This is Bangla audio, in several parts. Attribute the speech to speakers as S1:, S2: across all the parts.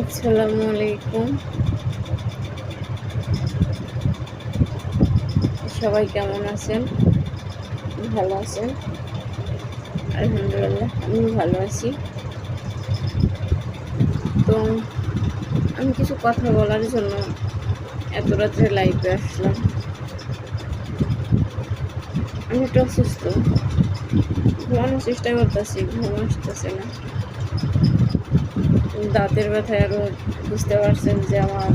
S1: আসসালামু আলাইকুম। সবাই কেমন আছেন? ভালো আছেন? আলহামদুলিল্লাহ, আমিও ভালো আছি। তো আমি কিছু কথা বলার জন্য এত রাত্রে লাইভে আসলাম। আমি একটু অসুস্থ, ঘুমানোর চেষ্টা করতেছি, ঘুম আসতেছে না। দাঁতের ব্যথায় আরও বুঝতে পারছেন যে আমার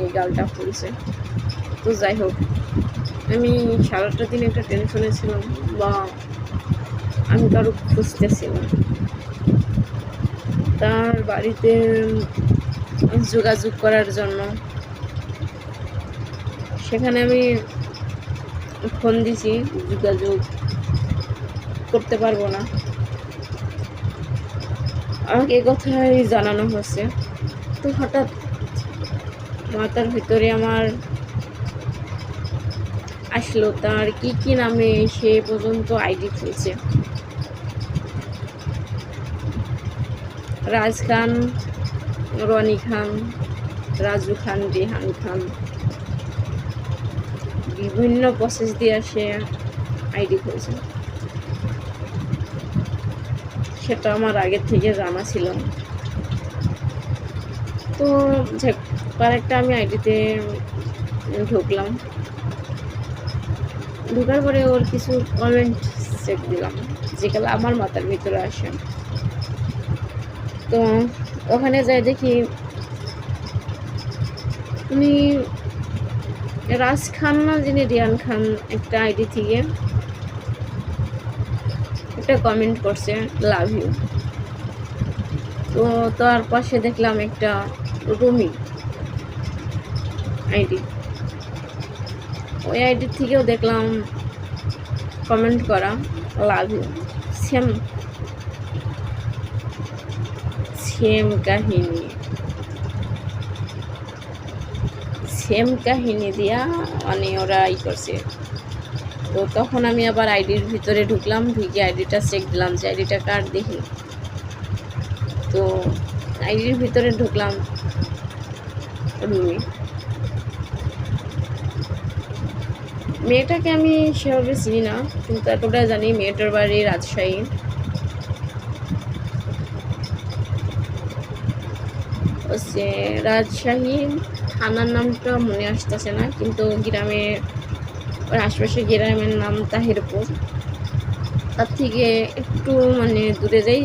S1: এই গালটা ফুলছে। তো যাই হোক, আমি সারাটা দিন একটা টেনশনে ছিলাম, বা আমি কারো খুঁজতেছিলাম। তার বাড়িতে যোগাযোগ করার জন্য সেখানে আমি ফোন দিছি, যোগাযোগ করতে পারবো না, আমাকে এ কথাই জানানো হচ্ছে। তো হঠাৎ মাথার ভিতরে আমার আসলো তার কি নামে সে পর্যন্ত আইডি খুলছে। রাজ খান, রনি খান, রাজু খান, রেহান খান, বিভিন্ন প্রসেস দিয়ে সে আইডি খুলছে। সেটা আমার আগের থেকে জানা ছিল। তো একটা আমি আইডিতে ঢুকলাম, ঢোকার পরে ওর কিছু কমেন্ট চেক দিলাম, যেগুলো আমার মাথার ভিতরে আসে। তো ওখানে যাই দেখি উনি রাজ খান না, যিনি রিয়ান খান, একটা আইডি থেকে একটা কমেন্ট করছে, লাভ ইউ। তো তার পাশে দেখলাম একটা রুমি আইডি, ওই আইডির থেকেও দেখলাম কমেন্ট করা, লাভ ইউ। সেম কাহিনী দিয়া মানে ওরা করছে। তো তখন আমি আবার আইডির ভিতরে ঢুকলাম, ঢুকে আইডিটা চেক দিলাম যে আইডিটা কার দেখি। তো আইডির ভিতরে ঢুকলাম, রুমি। মেয়েটাকে আমি সেভাবে চিনি না, কিন্তু এতটা জানি মেয়েটার বাড়ি রাজশাহী। হচ্ছে রাজশাহী থানার নামটা মনে আসতেছে না, কিন্তু গ্রামে ওর আশপাশে গ্রামের নাম তাহিরপুর। তার থেকে একটু মানে দূরে যাই